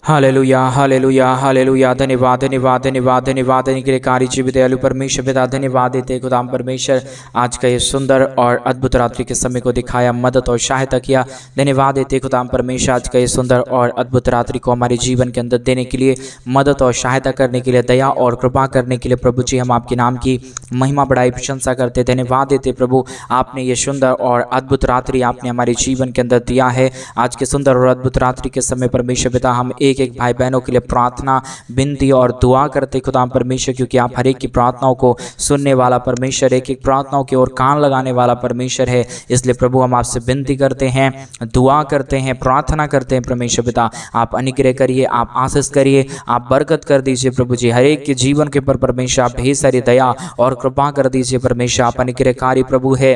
Hallelujah hallelujah hallelujah. धन्यवाद धन्यवाद धन्यवाद धन्यवाद निग्रहकारी जीवित दयालु परमेश्वर पिता, धन्यवाद देते खुदाम परमेश्वर आज का ये सुंदर और अद्भुत रात्रि के समय को दिखाया, मदद और सहायता किया। धन्यवाद देते खुदाम परमेश्वर आज का ये सुंदर और अद्भुत रात्रि को हमारे जीवन के अंदर देने के लिए, मदद और सहायता करने के लिए, दया और कृपा करने के लिए प्रभु जी हम आपके नाम की महिमा बढ़ाई प्रशंसा करते। धन्यवाद देते प्रभु, आपने ये सुंदर और अद्भुत रात्रि आपने हमारे जीवन के अंदर दिया है। आज के सुंदर और अद्भुत रात्रि के समय परमेश्वर पिता हम एक एक भाई बहनों के लिए प्रार्थना, विनती और दुआ करते खुदा परमेश्वर, क्योंकि आप हर एक की प्रार्थनाओं को सुनने वाला परमेश्वर, एक एक प्रार्थनाओं की ओर कान लगाने वाला परमेश्वर है। इसलिए प्रभु हम आपसे विनती करते हैं, दुआ करते हैं, प्रार्थना करते हैं परमेश्वर पिता, आप अनुग्रह करिए, आप आशीष करिए, आप बरकत कर दीजिए प्रभु जी। हर एक के जीवन के ऊपर परमेश्वर आप ढेर सारी दया और कृपा कर दीजिए परमेश्वर। आप अनुग्रहकारी प्रभु है,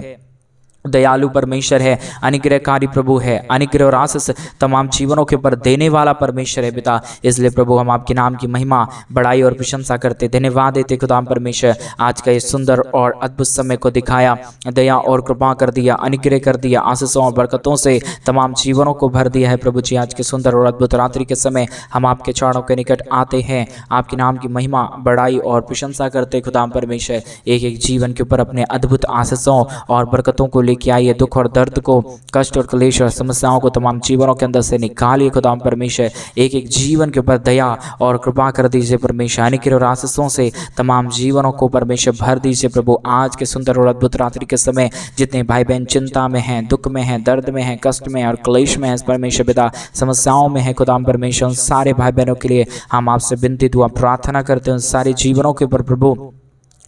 दयालु परमेश्वर है, अनुग्रहकारी प्रभु है, अनुग्रह और आशीष तमाम जीवनों के ऊपर देने वाला परमेश्वर है पिता। इसलिए प्रभु हम आपके नाम की महिमा, बड़ाई और प्रशंसा करते, धन्यवाद देते खुदा परमेश्वर। आज का ये सुंदर और अद्भुत समय को दिखाया, दया और कृपा कर दिया, अनुग्रह कर दिया, आशीषों और बरकतों से तमाम जीवनों को भर दिया है प्रभु जी। आज के सुंदर और अद्भुत रात्रि के समय हम आपके चरणों के निकट आते हैं, आपके नाम की महिमा, बड़ाई और प्रशंसा करते खुदा परमेश्वर। एक एक जीवन के ऊपर अपने अद्भुत आशीषों और बरकतों को लेके आइए, दुख और दर्द को, कष्ट और क्लेश और समस्याओं को तमाम जीवनों के अंदर से निकालिए खुदा परमेश्वर। एक एक जीवन के ऊपर दया और कृपा कर दीजिए परमेश्वर, अनुग्रह और आशीषों से तमाम जीवनों को परमेश्वर भर दीजिए प्रभु। आज के सुंदर और अद्भुत रात्रि के समय जितने भाई बहन चिंता में हैं, दुख में हैं, दर्द में हैं, कष्ट में और क्लेश में हैं परमेश्वर पिता, समस्याओं में है खुदा परमेश्वर, उन सारे भाई बहनों के लिए हम आपसे विनती दुआ प्रार्थना करते हैं। उन सारे जीवनों के ऊपर प्रभु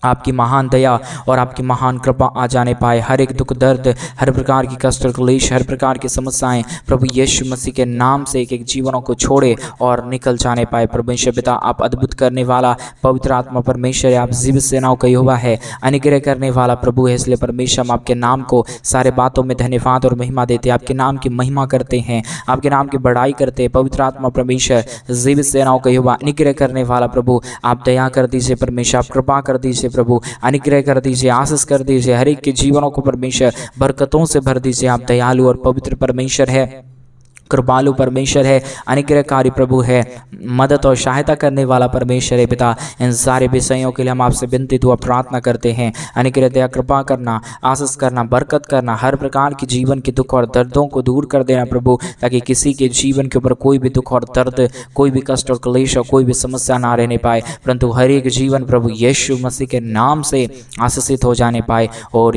आपकी महान दया और आपकी महान कृपा आ जाने पाए। हर एक दुख दर्द, हर प्रकार की कष्ट और क्लेश, हर प्रकार की समस्याएं प्रभु यीशु मसीह के नाम से एक एक जीवनों को छोड़े और निकल जाने पाए परमेश्वर पिता। आप अद्भुत करने वाला पवित्र आत्मा परमेश्वर है, आप जीवित सेनाओं का यहोवा है, अनुग्रह करने वाला प्रभु है। इसलिए परमेश्वर हम आपके नाम को सारे बातों में धन्यवाद और महिमा देते, आपके नाम की महिमा करते हैं, आपके नाम की बड़ाई करते हैं। पवित्र आत्मा परमेश्वर, जीवित सेनाओं का यहोवा, अनुग्रह करने वाला प्रभु, आप दया कर दीजिए परमेश्वर, आप कृपा कर दीजिए प्रभु, अनुग्रह कर दीजिए, आशीष कर दीजिए, हर एक के जीवनों को परमेश्वर बरकतों से भर दीजिए। आप दयालु और पवित्र परमेश्वर है, कृपालु परमेश्वर है, अनुग्रहकारी प्रभु है, मदद और सहायता करने वाला परमेश्वर है पिता। इन सारे विषयों के लिए हम आपसे विनती दुआ प्रार्थना करते हैं, अनुग्रह दया कृपा करना, आशीष करना, बरकत करना, हर प्रकार की जीवन के दुख और दर्दों को दूर कर देना प्रभु, ताकि किसी के जीवन के ऊपर कोई भी दुख और दर्द, कोई भी कष्ट और क्लेश और कोई भी समस्या ना रहने पाए, परंतु हर एक जीवन प्रभु यीशु मसीह के नाम से आशीषित हो जाने पाए। और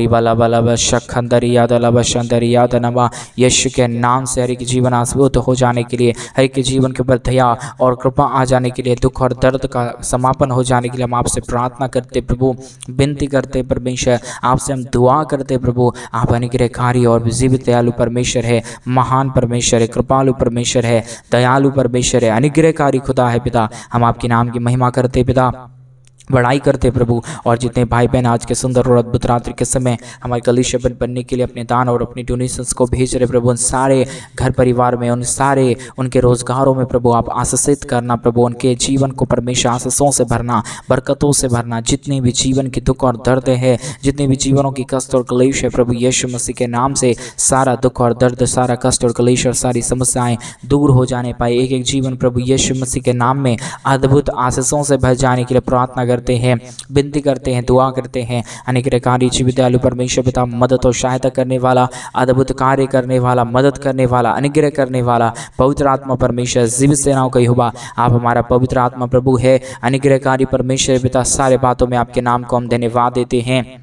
यीशु के नाम से हर एक जीवन आशीर्वाद हो जाने के लिए, हर एक के जीवन के ऊपर दया और कृपा आ जाने के लिए, दुख और दर्द का समापन हो जाने के लिए हम आपसे प्रार्थना करते प्रभु, विनती करते परमेश्वर, आपसे हम दुआ करते प्रभु। आप अनुग्रहकारी और जीवित दयालु परमेश्वर है, महान परमेश्वर है, कृपालु परमेश्वर है, दयालु परमेश्वर है, अनुग्रहकारी खुदा है पिता। हम आपके नाम की महिमा करते पिता, बड़ाई करते प्रभु। और जितने भाई बहन आज के सुंदर और अद्भुत रात्रि के समय हमारे कलीसिया बनने के लिए अपने दान और अपनी डोनेशंस को भेज रहे प्रभु, उन सारे घर परिवार में, उन सारे उनके रोजगारों में प्रभु आप आशीषित करना प्रभु, उनके जीवन को परमेश्वर आशीषों से भरना, बरकतों से भरना। जितने भी जीवन की दुख और दर्द है, जितने भी जीवनों की कष्ट और क्लेश है प्रभु यीशु मसीह के नाम से सारा दुख और दर्द, सारा कष्ट और क्लेश और सारी समस्याएं दूर हो जाने पाए। एक एक जीवन प्रभु यीशु मसीह के नाम में अद्भुत आशीषों से भर जाने के लिए प्रार्थना करते हैं, विनती करते हैं, दुआ करते हैं। अनुग्रहकारी जीवित दयालु परमेश्वर पिता, मदद और सहायता करने वाला, अद्भुत कार्य करने वाला, मदद करने वाला, अनुग्रह करने वाला पवित्र आत्मा परमेश्वर, जीवित सेनाओं का यहोवा, आप हमारा पवित्र आत्मा प्रभु है, अनुग्रहकारी परमेश्वर पिता। सारे बातों में आपके नाम को हम धन्यवाद देते हैं,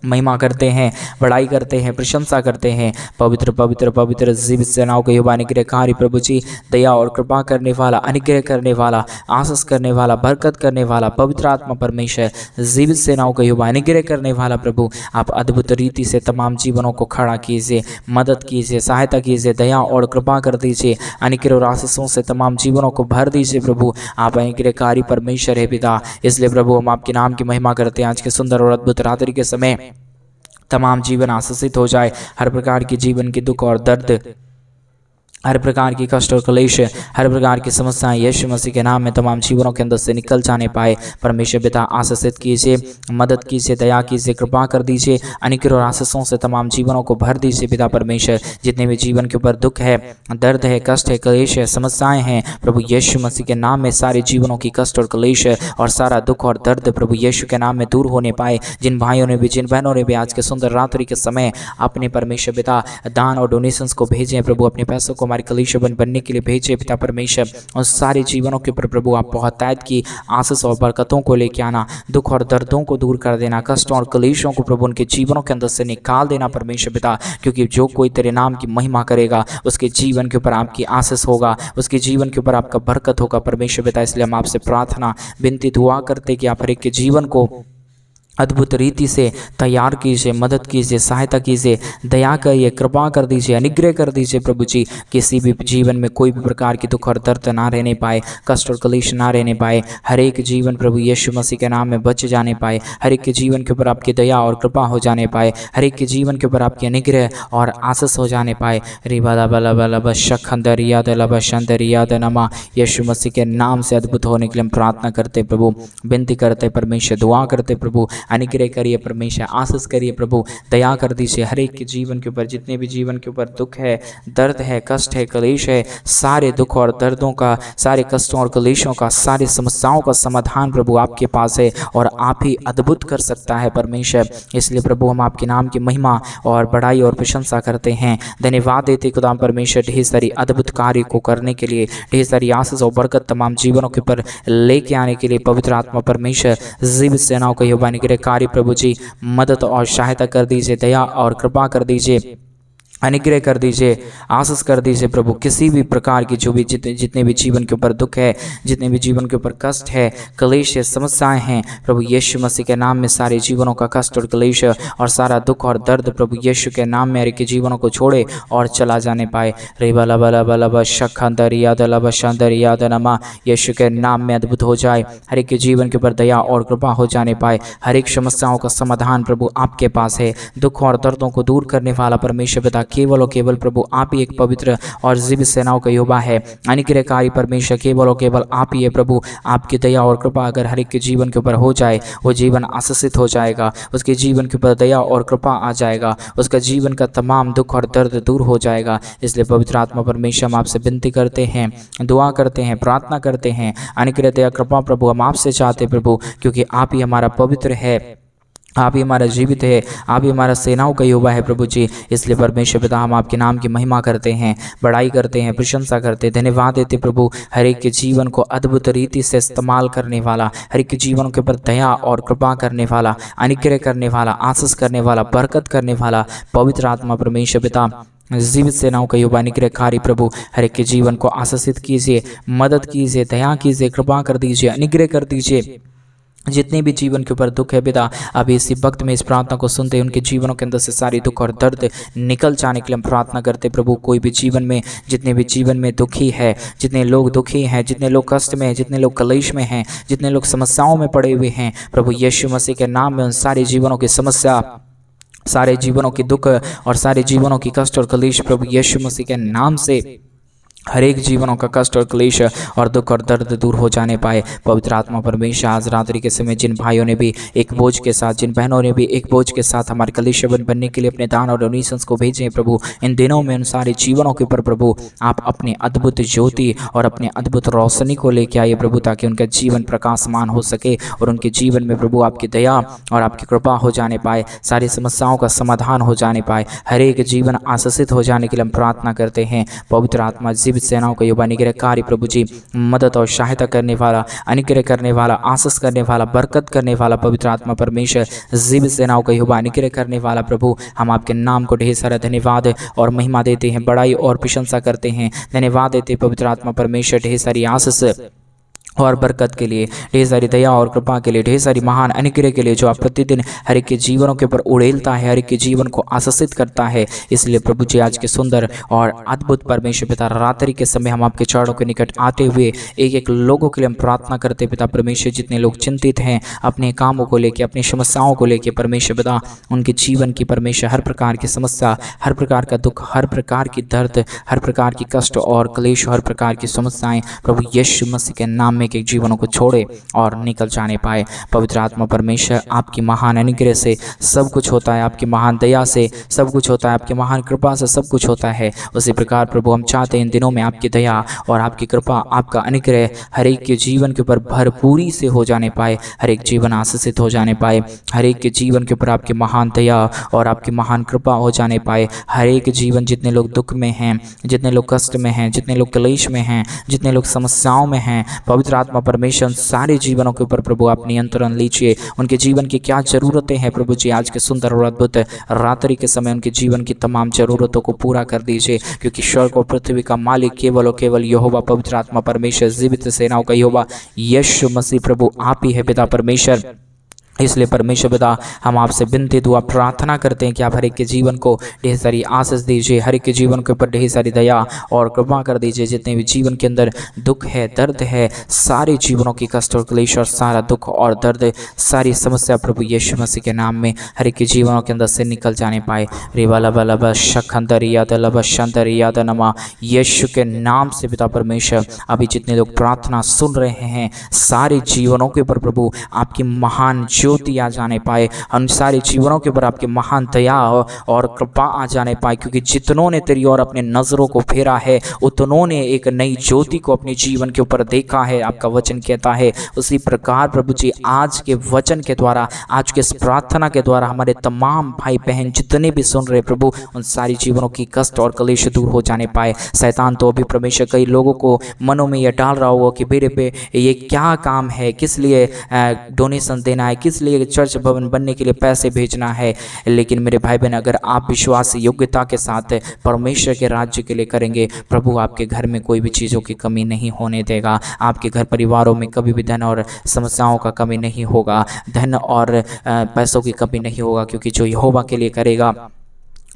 महिमा करते हैं, बड़ाई करते हैं, प्रशंसा करते हैं। पवित्र पवित्र पवित्र जीवित सेनाओं के यहोवा, अनुग्रहकारी प्रभु जी, दया और कृपा करने वाला, अनुग्रह करने वाला, आशीष करने वाला, बरकत करने वाला पवित्र आत्मा परमेश्वर, जीवित सेनाओं के यहोवा, अनुग्रह करने वाला प्रभु, आप अद्भुत रीति से तमाम जीवनों को खड़ा कीजिए, मदद कीजिए, सहायता कीजिए, दया और कृपा कर दीजिए, अनुग्रह और आशीषों से तमाम जीवनों को भर दीजिए प्रभु। आप अनुग्रहकारी परमेश्वर है पिता। इसलिए प्रभु हम आपके नाम की महिमा करते हैं। आज के सुंदर और अद्भुत रात्रि के समय तमाम जीवन आशीषित हो जाए, हर प्रकार की जीवन की दुख और दर्द, हर प्रकार की कष्ट और क्लेश, हर प्रकार की समस्याएं यीशु मसीह के नाम में तमाम जीवनों के अंदर से निकल जाने पाए। परमेश्वर पिता आशीषित कीजिए, मदद कीजिए, दया कीजिए, कृपा कर दीजिए, अनुग्रह और आशीषों से तमाम जीवनों को भर दीजिए पिता परमेश्वर। जितने भी जीवन के ऊपर दुख है, दर्द है, कष्ट है, क्लेश है, समस्याएं हैं, प्रभु यीशु मसीह के नाम में सारे जीवनों की कष्ट और क्लेश और सारा दुख और दर्द प्रभु यीशु के नाम में दूर होने पाए। जिन भाइयों ने भी, जिन बहनों ने भी आज के सुंदर रात्रि के समय अपने परमेश्वर पिता दान और डोनेशंस को भेजे प्रभु, अपने पैसों को हमारी कलीसिया बनने के लिए भेजे पिता परमेश्वर, और सारे जीवनों के ऊपर प्रभु आप बहुतायत की आशीष और बरकतों को लेके आना, दुख और दर्दों को दूर कर देना, कष्टों और कलेशों को प्रभु उनके जीवनों के अंदर से निकाल देना परमेश्वर पिता। क्योंकि जो कोई तेरे नाम की महिमा करेगा उसके जीवन के ऊपर आपकी आशीष होगा, उसके जीवन के ऊपर आपका बरकत होगा परमेश्वर पिता। इसलिए हम आपसे प्रार्थना, विनती, दुआ करते कि आप हर एक के जीवन को अद्भुत रीति से तैयार कीजिए, मदद कीजिए, सहायता कीजिए, दया करिए, कृपा कर दीजिए, अनुग्रह कर दीजिए प्रभु जी। किसी भी जीवन में कोई भी प्रकार की दुख और दर्द ना रहने पाए, कष्ट और क्लेश ना रहने पाए। हर एक जीवन प्रभु यीशु मसीह के नाम में बच जाने पाए। हर एक के जीवन के ऊपर आपकी दया और कृपा हो जाने पाए। हर एक के जीवन के ऊपर आपकी अनुग्रह और आशीष हो जाने पाए। नमा यीशु मसीह के नाम से अद्भुत होने के लिए हम प्रार्थना करते प्रभु, विनती करते परमेश्वर, दुआ करते प्रभु। अनुग्रह करिए परमेश्वर, आशीष करिए प्रभु, दया कर दीजिए हर एक के जीवन के ऊपर। जितने भी जीवन के ऊपर दुख है, दर्द है, कष्ट है, क्लेश है, सारे दुख और दर्दों का, सारे कष्टों और क्लेशों का, सारी समस्याओं का समाधान प्रभु आपके पास है और आप ही अद्भुत कर सकता है परमेश्वर। इसलिए प्रभु हम आपके नाम की महिमा और बड़ाई और प्रशंसा करते हैं, धन्यवाद देते खुदा परमेश्वर ढेर सारी अद्भुत कार्य को करने के लिए, ढेर सारी आशीष और बरकत तमाम जीवनों के ऊपर लेके आने के लिए। पवित्र आत्मा परमेश्वर जीवित सेनाओं का यहोवा निग्रह कार्य प्रभु जी मदद और सहायता कर दीजिए, दया और कृपा कर दीजिए, अनुग्रह कर दीजिए, आशीष कर दीजिए प्रभु। किसी भी प्रकार की जो भी जितने भी जीवन के ऊपर दुख है, जितने भी जीवन के ऊपर कष्ट है, क्लेश है, समस्याएं हैं, प्रभु यीशु मसीह के नाम में सारे जीवनों का कष्ट और क्लेश और सारा दुख और दर्द प्रभु यीशु के नाम में हर एक के जीवनों को छोड़े और चला जाने पाए। नमा यीशु के नाम में अद्भुत हो जाए, हर एक के जीवन के ऊपर दया और कृपा हो जाने पाए। हर एक समस्याओं का समाधान प्रभु आपके पास है। दुख और दर्दों को दूर करने वाला परमेश्वर पिता केवल और केवल प्रभु आप ही एक पवित्र और जीवित सेनाओं का यहोवा है। अनुग्रहकारी परमेश्वर केवल और केवल आप ही है प्रभु। आपकी दया और कृपा अगर हर एक के जीवन के ऊपर हो जाए, वो जीवन आशीषित हो जाएगा, उसके जीवन के ऊपर दया और कृपा आ जाएगा, उसका जीवन का तमाम दुख और दर्द दूर हो जाएगा। इसलिए पवित्र आत्मा परमेश्वर हम आपसे विनती करते हैं, दुआ करते हैं, प्रार्थना करते हैं, अनुग्रह दया कृपा प्रभु हम आपसे चाहते प्रभु, क्योंकि आप ही हमारा पवित्र है, आप ही हमारा जीवित है, आप ही हमारा सेनाओं का यहोवा है प्रभु जी। इसलिए परमेश्वर पिता हम आपके नाम की महिमा करते हैं, बड़ाई करते हैं, प्रशंसा करते हैं, धन्यवाद देते प्रभु। हर एक के जीवन को अद्भुत रीति से इस्तेमाल करने वाला, हर एक के जीवन के ऊपर दया और कृपा करने वाला, अनुग्रह करने वाला, आशीष करने वाला, बरकत करने वाला पवित्र आत्मा परमेश्वर पिता जीवित सेनाओं का यहोवा अनुग्रहकारी प्रभु हर एक के जीवन को आशीषित कीजिए, मदद कीजिए, दया कीजिए, कृपा कर दीजिए, अनुग्रह कर दीजिए। जितने भी जीवन के ऊपर दुख है पिता, अभी इसी वक्त में इस प्रार्थना को सुनते हैं उनके जीवनों के अंदर से सारी दुख और दर्द निकल जाने के लिए हम प्रार्थना करते प्रभु। कोई भी जीवन में, जितने भी जीवन में दुखी है, जितने लोग दुखी हैं, जितने लोग कष्ट में हैं, जितने लोग क्लेश में हैं, जितने लोग समस्याओं में पड़े हुए हैं, प्रभु यीशु मसीह के नाम में उन सारे जीवनों की समस्या, सारे जीवनों की दुख और सारे जीवनों की कष्ट और क्लेश प्रभु यीशु मसीह के नाम से हर एक जीवनों का कष्ट और क्लेश और दुख और दर्द दूर हो जाने पाए। पवित्र आत्मा परमेश्वर आज रात्रि के समय जिन भाइयों ने भी एक बोझ के साथ, जिन बहनों ने भी एक बोझ के साथ हमारे कलीसिया बनने के लिए अपने दान और डोनेशंस को भेजे प्रभु, इन दिनों में उन सारे जीवनों के ऊपर प्रभु आप अपने अद्भुत ज्योति और अपने अद्भुत रोशनी को लेके आइए प्रभु, ताकि उनका जीवन प्रकाशमान हो सके और उनके जीवन में प्रभु आपकी दया और आपकी कृपा हो जाने पाए, सारी समस्याओं का समाधान हो जाने पाए, हर एक जीवन आशीषित हो जाने के लिए हम प्रार्थना करते हैं। पवित्र आत्मा जीवित सेनाओं का यहोवा अनुग्रहकारी प्रभु जी मदद और सहायता करने वाला, अनुग्रह करने वाला, आशीष करने वाला, बरकत करने वाला पवित्र आत्मा परमेश्वर जीवित सेनाओं का यहोवा अनुग्रह करने वाला प्रभु, हम आपके नाम को ढेर सारा धन्यवाद और महिमा देते हैं, बड़ाई और प्रशंसा करते हैं, धन्यवाद देते पवित्र आत्मा परमेश्वर, ढेर सारी आशीष और बरकत के लिए, ढेर सारी दया और कृपा के लिए, ढेर सारी महान अनुग्रह के लिए जो आप प्रतिदिन हर एक के जीवनों के ऊपर उड़ेलता है, हर एक के जीवन को आशीषित करता है। इसलिए प्रभु जी आज के सुंदर और अद्भुत परमेश्वर पिता रात्रि के समय हम आपके चरणों के निकट आते हुए एक एक लोगों के लिए हम प्रार्थना करते पिता परमेश्वर, जितने लोग चिंतित हैं अपने कामों को लेकर, अपनी समस्याओं को लेकर परमेश्वर पिता, उनके जीवन की परमेश्वर हर प्रकार की समस्या, हर प्रकार का दुख, हर प्रकार की दर्द, हर प्रकार की कष्ट और क्लेश, हर प्रकार की समस्याएं प्रभु यीशु मसीह के नाम में के जीवनों को छोड़े और निकल जाने पाए। पवित्र आत्मा परमेश्वर, आपकी महान अनुग्रह से सब कुछ होता है, आपकी महान दया से सब कुछ होता है, आपकी महान कृपा से सब कुछ होता है। उसी प्रकार प्रभु हम चाहते हैं इन दिनों में आपकी दया और आपकी कृपा, आपका अनुग्रह हर एक के जीवन के ऊपर भरपूरी से हो जाने पाए, हर एक जीवन आशीषित हो जाने पाए, हर एक के जीवन के ऊपर आपकी महान दया और आपकी महान कृपा हो जाने पाए। हर एक जीवन, जितने लोग दुख में हैं, जितने लोग कष्ट में हैं, जितने लोग क्लेश में हैं, जितने लोग समस्याओं में हैं, पवित्र आत्मा परमेश्वर सारे जीवनों के ऊपर प्रभु आप नियंत्रण लीजिए। उनके जीवन की क्या जरूरतें हैं प्रभु जी, आज के सुंदर और अद्भुत रात्रि के समय उनके जीवन की तमाम जरूरतों को पूरा कर दीजिए, क्योंकि स्वर्ग और पृथ्वी का मालिक केवल और केवल यहोवा पवित्र आत्मा परमेश्वर, जीवित सेनाओं का यहोवा यीशु मसीह प्रभु आप ही है पिता परमेश्वर। इसलिए परमेश्वर पिता, हम आपसे विनती दुआ प्रार्थना करते हैं कि आप हर एक के जीवन को ढेर सारी आशीष दीजिए, हर एक के जीवन के ऊपर ढेर सारी दया और कृपा कर दीजिए। जितने भी जीवन के अंदर दुख है, दर्द है, सारे जीवनों की कष्ट और क्लेश और सारा दुख और दर्द, सारी समस्या प्रभु यीशु मसीह के नाम में हर एक के जीवनों के अंदर से निकल जाने पाए। रिवालबलब शखंदरियादलब शंदरियादनमा, यीशु के नाम से पिता परमेश्वर, अभी जितने लोग प्रार्थना सुन रहे हैं, सारे जीवनों के ऊपर प्रभु आपकी महान ज्योति आ जाने पाए, हम सारे जीवनों के ऊपर आपकी महान दया और कृपा आ जाने पाए, क्योंकि जितनों ने तेरी ओर अपने नजरों को फेरा है, उतनों ने एक नई ज्योति को अपने जीवन के ऊपर देखा है। आपका वचन कहता है उसी प्रकार प्रभु जी आज के वचन के द्वारा, आज के इस प्रार्थना के द्वारा हमारे तमाम भाई बहन जितने भी सुन रहे प्रभु, उन सारी जीवनों की कष्ट और क्लेश दूर हो जाने पाए। शैतान तो अभी परमेश्वर कई लोगों को मनों में यह डाल रहा होगा कि मेरे पे ये क्या काम है, किस लिए डोनेशन देना है, किस लिए चर्च भवन बनने के लिए पैसे भेजना है। लेकिन मेरे भाई बहन, अगर आप विश्वास योग्यता के साथ परमेश्वर के राज्य के लिए करेंगे, प्रभु आपके घर में कोई भी चीज़ों की कमी नहीं होने देगा। आपके घर परिवारों में कभी भी धन और समस्याओं का कमी नहीं होगा, धन और पैसों की कमी नहीं होगा, क्योंकि जो यहोवा के लिए करेगा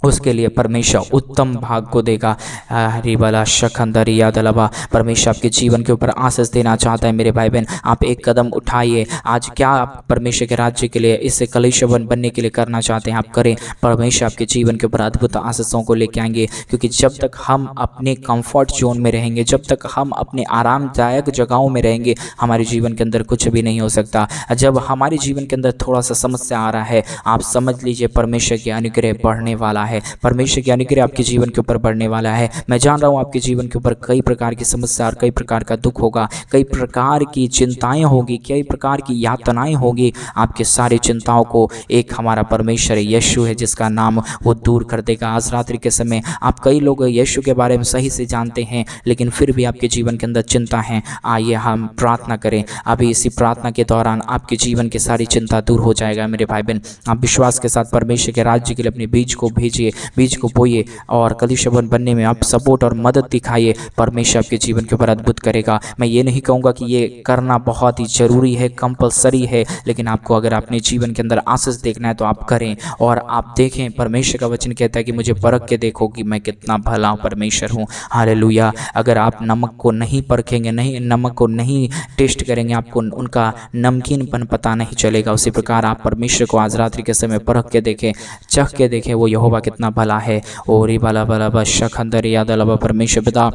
उसके लिए परमेश्वर उत्तम भाग को देगा। हरिबला शखंदरिया दलबा, परमेश्वर आपके जीवन के ऊपर आशीष देना चाहता है। मेरे भाई बहन, आप एक कदम उठाइए। आज क्या आप परमेश्वर के राज्य के लिए, इससे कलीसिया बनने के लिए करना चाहते हैं, आप करें। परमेश्वर आपके जीवन के ऊपर अद्भुत आशीषों को लेके आएंगे, क्योंकि जब तक हम अपने कंफर्ट जोन में रहेंगे, जब तक हम अपने आरामदायक जगहों में रहेंगे, हमारे जीवन के अंदर कुछ भी नहीं हो सकता। जब हमारे जीवन के अंदर थोड़ा सा समस्या आ रहा है, आप समझ लीजिए परमेश्वर की अनुग्रह बढ़ने वाला है, परमेश्वर की अनुग्रह आपके जीवन के ऊपर बढ़ने वाला है। मैं जान रहा हूँ आपके जीवन के ऊपर कई प्रकार की समस्या और कई प्रकार का दुख होगा, कई प्रकार की चिंताएं होगी, कई प्रकार की यातनाएं होगी। आपके सारी चिंताओं को एक हमारा परमेश्वर यीशु है जिसका नाम वो दूर कर देगा। आज रात्रि के समय आप कई लोग यीशु के बारे में सही से जानते हैं, लेकिन फिर भी आपके जीवन के अंदर चिंता है। आइए हम प्रार्थना करें। अभी इसी प्रार्थना के दौरान आपके जीवन की सारी चिंता दूर हो जाएगा। मेरे भाई बहन, आप विश्वास के साथ परमेश्वर के राज्य के लिए अपने बीज को भेजिए, बीज को बोइए और कलीसिया बनने में आप सपोर्ट और मदद दिखाइए। परमेश्वर आपके जीवन के ऊपर अद्भुत करेगा। मैं ये नहीं कहूँगा कि ये करना बहुत ही जरूरी है, कंपलसरी है, लेकिन आपको अगर अपने जीवन के अंदर आशीष देखना है तो आप करें और आप देखें। परमेश्वर का वचन कहता है कि मुझे परख के देखो कि मैं कितना भला परमेश्वर हूँ। हालेलुया। अगर आप नमक को नहीं परखेंगे, नहीं नमक को नहीं टेस्ट करेंगे, आपको उनका नमकीनपन पता नहीं चलेगा। उसी प्रकार आप परमेश्वर को आज रात्रि के समय परख के देखें, चख के देखें वो यहोवा कितना भला है। ओरी बाला बाला बश खंदर याद अलावा परमेश्वर पिता,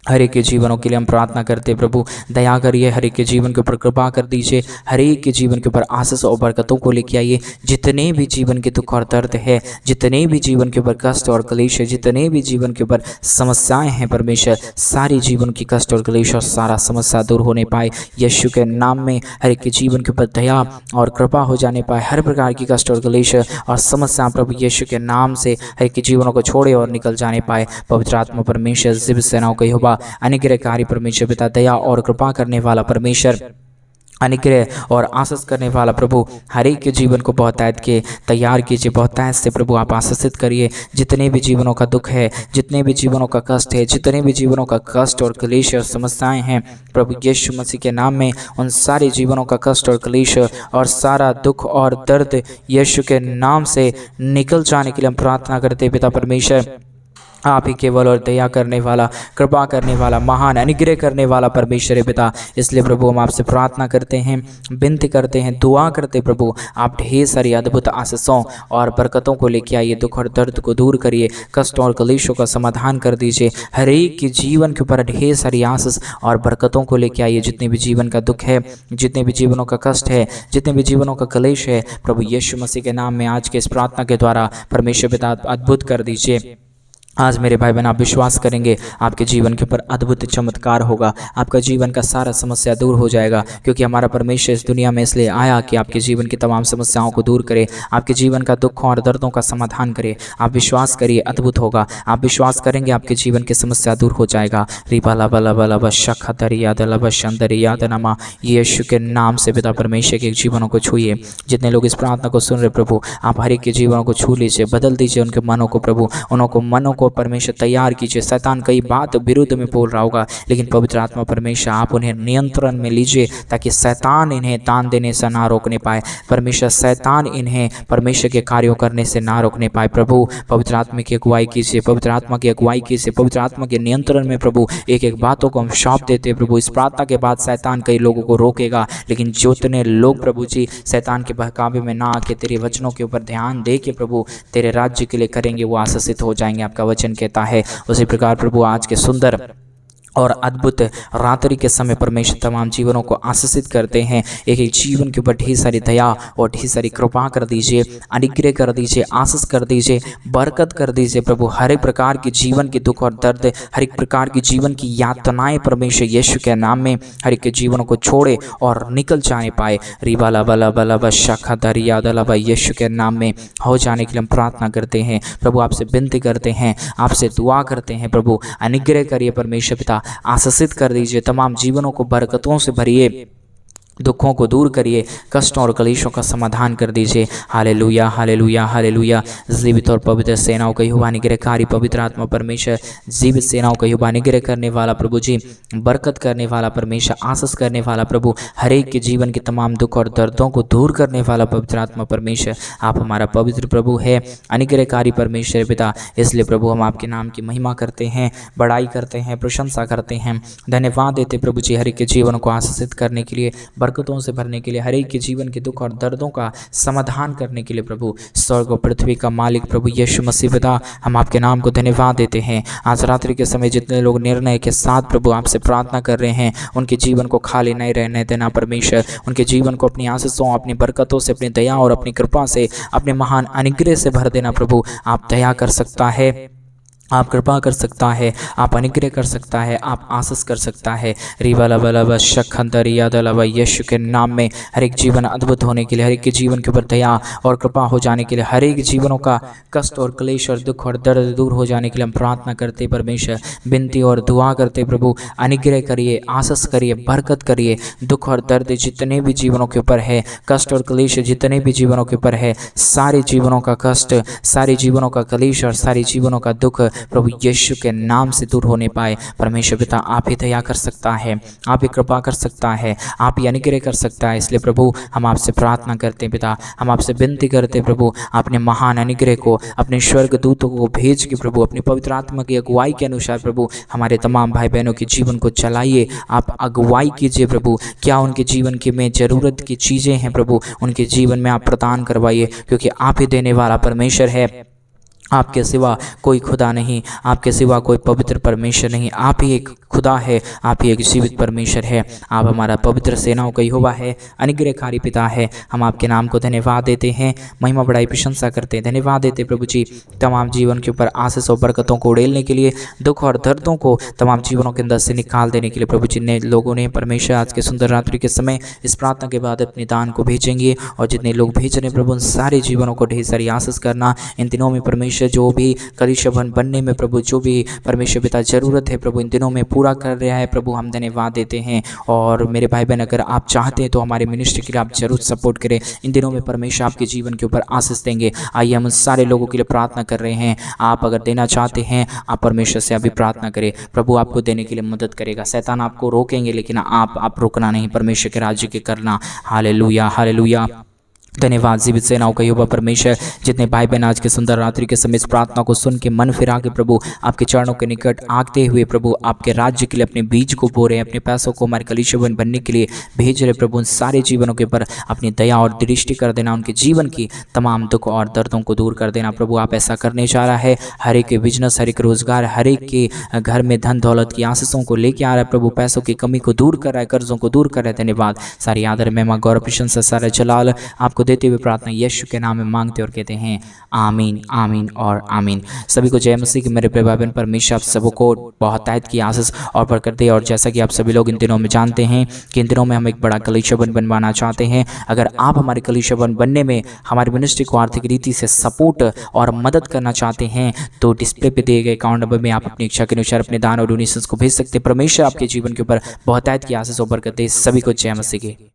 हर एक के जीवनों के लिए हम प्रार्थना करते हैं। प्रभु दया करिए, हर एक के जीवन के ऊपर कृपा कर दीजिए, हर एक के जीवन के ऊपर आशीष और बरकतों को लेके आइए। जितने भी जीवन के दुख और दर्द है, जितने भी जीवन के ऊपर कष्ट और क्लेश है, जितने भी जीवन के ऊपर समस्याएं हैं, परमेश्वर सारी जीवन की कष्ट और क्लेश और सारा समस्या दूर होने पाए। यीशु के नाम में हर एक के जीवन के ऊपर दया और कृपा हो जाने पाए। हर प्रकार की कष्ट और क्लेश और समस्या प्रभु यीशु के नाम से हर एक के जीवनों को छोड़े और निकल जाने पाए। पवित्र आत्मा परमेश्वर जीवित सेनाओं का यहोवा, अनुग्रहकारी परमेश्वर पिता, दया और कृपा करने वाला परमेश्वर, अनुग्रह और आशीष करने वाला प्रभु हर एक के जीवन को बहुतायत के तैयार कीजिए, बहुतायत से प्रभु आप आशीषित करिए। जितने भी जीवनों का दुख है, जितने भी जीवनों का कष्ट है, जितने भी जीवनों का कष्ट और क्लेश और समस्याएं हैं प्रभु यीशु मसीह के नाम में, उन सारे जीवनों का कष्ट और क्लेश और सारा दुख और दर्द यीशु के नाम से निकल जाने के लिए हम प्रार्थना करते पिता परमेश्वर। आप ही केवल और दया करने वाला, कृपा करने वाला, महान अनुग्रह करने वाला परमेश्वर है पिता। इसलिए प्रभु हम आपसे प्रार्थना करते हैं, विनती करते हैं, दुआ करते प्रभु आप ढेर सारी अद्भुत आशीषों और बरकतों को लेके आइए। दुख और दर्द को दूर करिए, कष्ट और कलेशों का समाधान कर दीजिए। हर एक के जीवन के ऊपर ढेर सारी आशीष और बरकतों को लेके आइए। जितने भी जीवन का दुख है, जितने भी जीवनों का कष्ट है, जितने भी जीवनों का कलेश है, प्रभु यीशु मसीह के नाम में आज के इस प्रार्थना के द्वारा परमेश्वर पिता अद्भुत कर दीजिए। आज मेरे भाई बहन आप विश्वास करेंगे, आपके जीवन के ऊपर अद्भुत चमत्कार होगा। आपका जीवन का सारा समस्या दूर हो जाएगा, क्योंकि हमारा परमेश्वर इस दुनिया में इसलिए आया कि आपके जीवन की तमाम समस्याओं को दूर करे, आपके जीवन का दुखों और दर्दों का समाधान करे। आप विश्वास करिए, अद्भुत होगा। आप विश्वास करेंगे, आपके जीवन की समस्या दूर हो जाएगा। रिबाला बला बला बशा दरिया दला शंदरी याद नमा यीशु के नाम से पिता परमेश्वर के जीवनों को छूइए। जितने लोग इस प्रार्थना को सुन रहे प्रभु आप हर एक के जीवनों को छू लीजिए, बदल दीजिए उनके मनों को प्रभु, उनको मनों को परमेश्वर तैयार कीजिए। शैतान कई बात विरुद्ध में बोल रहा होगा, लेकिन पवित्र आत्मा परमेश्वर आप उन्हें नियंत्रण में लीजिए, ताकि शैतान इन्हें तान देने से ना रोकने पाए। परमेश्वर शैतान इन्हें परमेश्वर के कार्यों करने से ना रोकने पाए। प्रभु पवित्र आत्मा की अगुवाई कीजिए, पवित्र आत्मा की अगुवाई कीजिए। पवित्र आत्मा के नियंत्रण में प्रभु एक एक बातों को हम सौंप देते हैं प्रभु। इस प्रार्थना के बाद शैतान कई लोगों को रोकेगा, लेकिन जितने लोग प्रभु जी शैतान के बहकावे में ना आके तेरे वचनों के ऊपर ध्यान दे के प्रभु तेरे राज्य के लिए करेंगे, वो आशीषित हो जाएंगे। आपका वचन कहता है उसी प्रकार प्रभु आज के सुंदर और अद्भुत रात्रि के समय परमेश्वर तमाम जीवनों को आशीषित करते हैं। एक एक जीवन के ऊपर ढेर सारी दया और ढेर सारी कृपा कर दीजिए, अनुग्रह कर दीजिए, आशीष कर दीजिए, बरकत कर दीजिए प्रभु। हर एक प्रकार के जीवन के दुख और दर्द, हर एक प्रकार की जीवन की यातनाएं परमेश्वर यीशु के नाम में हर एक के जीवनों को छोड़े और निकल जाने पाए। रिबाला बला बला बशा दरिया दला यीशु के नाम में हो जाने के लिए हम प्रार्थना करते हैं प्रभु। आपसे विनती करते हैं, आपसे दुआ करते हैं प्रभु। अनुग्रह करिए परमेश्वर पिता, आशीषित कर दीजिए, तमाम जीवनों को बरकतों से भरिए, दुखों को दूर करिए, कष्टों और कलेशों का समाधान कर दीजिए। Hallelujah hallelujah hallelujah. जीवित और पवित्र सेनाओं का यहोवा निग्रहकारी पवित्र आत्मा परमेश्वर, जीवित सेनाओं का यहोवा निग्रह करने वाला प्रभु जी, बरकत करने वाला परमेश्वर, आशीष करने वाला प्रभु, हर एक के जीवन के तमाम दुख और दर्दों को दूर करने वाला पवित्र आत्मा परमेश्वर, आप हमारा पवित्र प्रभु है, अनुग्रहकारी परमेश्वर पिता। इसलिए प्रभु हम आपके नाम की महिमा करते हैं, बड़ाई करते हैं, प्रशंसा करते हैं, धन्यवाद देते प्रभु जी हर एक के जीवन को आशीषित करने के लिए, बरकतों से भरने के लिए, हर एक के जीवन के दुख और दर्दों का समाधान करने के लिए प्रभु। स्वर्ग और पृथ्वी का मालिक प्रभु यीशु मसीह पिता, हम आपके नाम को धन्यवाद देते हैं। आज रात्रि के समय जितने लोग निर्णय के साथ प्रभु आपसे प्रार्थना कर रहे हैं, उनके जीवन को खाली नहीं रहने देना परमेश्वर। उनके जीवन को अपनी आशीषों, अपनी बरकतों से, अपनी दया और अपनी कृपा से, अपने महान अनुग्रह से भर देना प्रभु। आप दया कर सकता है, आप कृपा कर सकता है, आप अनुग्रह कर सकता है, आप आशीष कर सकता है। रिवाला बला शखंदरिया दला यीशु के नाम में हर एक जीवन अद्भुत होने के लिए, हर एक के जीवन के ऊपर दया और कृपा हो जाने के लिए, हर एक जीवनों का कष्ट और क्लेश और दुख और दर्द दूर हो जाने के लिए हम प्रार्थना करते परमेश्वर, विनती और दुआ करते प्रभु। अनुग्रह करिए, आशीष करिए, बरकत करिए। दुख और दर्द जितने भी जीवनों के ऊपर है, कष्ट और क्लेश जितने भी जीवनों के ऊपर है, सारे जीवनों का कष्ट, सारे जीवनों का क्लेश और सारे जीवनों का दुख प्रभु यीशु के नाम से दूर होने पाए। परमेश्वर पिता आप ही दया कर सकता है, आप ही कृपा कर सकता है, आप ही अनुग्रह कर सकता है। इसलिए प्रभु हम आपसे प्रार्थना करते हैं पिता, हम आपसे विनती करते हैं प्रभु, अपने महान अनुग्रह को, अपने स्वर्ग दूतों को भेज के प्रभु, अपनी पवित्र आत्मा की अगुवाई के अनुसार प्रभु हमारे तमाम भाई बहनों के जीवन को चलाइए। आप अगुवाई कीजिए प्रभु, क्या उनके जीवन के में ज़रूरत की चीज़ें हैं प्रभु, उनके जीवन में आप प्रदान करवाइए, क्योंकि आप ही देने वाला परमेश्वर है। आपके सिवा कोई खुदा नहीं, आपके सिवा कोई पवित्र परमेश्वर नहीं। आप ही एक खुदा है, आप ही एक जीवित परमेश्वर है। आप हमारा पवित्र सेनाओं का यहोवा है, अनुग्रहकारी पिता है। हम आपके नाम को धन्यवाद देते हैं, महिमा बड़ाई प्रशंसा करते हैं, धन्यवाद देते प्रभु जी। तमाम जीवन के ऊपर आशीष और बरकतों को उड़ेलने के लिए, दुख और दर्दों को तमाम जीवनों के अंदर से निकाल देने के लिए प्रभु जी, ने लोगों ने परमेश्वर आज के सुंदर रात्रि के समय इस प्रार्थना के बाद अपने दान को भेजेंगे, और जितने लोग भेज रहे हैं प्रभु उन सारे जीवनों को ढेर सारी आशीष करना। इन दिनों में परमेश्वर परमेश्वर जो भी कलीसिया भवन बनने में प्रभु जो भी परमेश्वर पिता ज़रूरत है प्रभु इन दिनों में पूरा कर रहा है प्रभु, हम धन्यवाद देते हैं। और मेरे भाई बहन अगर आप चाहते हैं तो हमारे मिनिस्ट्री के लिए आप जरूर सपोर्ट करें। इन दिनों में परमेश्वर आपके जीवन के ऊपर आशीष देंगे। आइए हम सारे लोगों के लिए प्रार्थना कर रहे हैं। आप अगर देना चाहते हैं आप परमेश्वर से अभी प्रार्थना करें, प्रभु आपको देने के लिए मदद करेगा। शैतान आपको रोकेंगे लेकिन आप रोकना नहीं, परमेश्वर के राज्य के करना। Hallelujah hallelujah. धन्यवाद जीवित सेनाओं का यहोवा परमेश्वर, जितने भाई बहन आज के सुंदर रात्रि के समय इस प्रार्थना को सुन के मन फिरा के प्रभु आपके चरणों के निकट आते हुए प्रभु आपके राज्य के लिए अपने बीज को बो रहे हैं, अपने पैसों को हमारे कलीसिया भवन बनने के लिए भेज रहे प्रभु, उन सारे जीवनों के ऊपर अपनी दया और दृष्टि कर देना, उनके जीवन की तमाम दुख और दर्दों को दूर कर देना प्रभु। आप ऐसा करने जा रहा है। हर एक के बिजनेस, हर एक रोजगार, हर एक के घर में धन दौलत की आशीषों को लेके आ रहा है प्रभु, पैसों की कमी को दूर कर रहा है, कर्जों को दूर कर रहा है। धन्यवाद। सारी आदर महिमा गौरव प्रशंसा सारा जलाल आपको देते हुए प्रार्थना यीशु के नाम में मांगते और कहते हैं आमीन आमीन और आमीन। सभी को जय मसीह की। मेरे प्रिय भाई बहन परमेश्वर आप सबको बहुत तायत की आशीष और बरकत दे। और जैसा कि आप सभी लोग इन दिनों में जानते हैं कि इन दिनों में हम एक बड़ा कलीसिया भवन बनवाना चाहते हैं। अगर आप हमारे कलीसिया भवन बनने में हमारी मिनिस्ट्री को आर्थिक रीति से सपोर्ट और मदद करना चाहते हैं तो डिस्प्ले पे दिए गए अकाउंट नंबर में आप अपनी इच्छा के अनुसार अपने दान और डोनेशंस को भेज सकते हैं। परमेश्वर आपके जीवन के ऊपर बहुत तायत की आशीष और बरकत दे। सभी को जय मसीह की।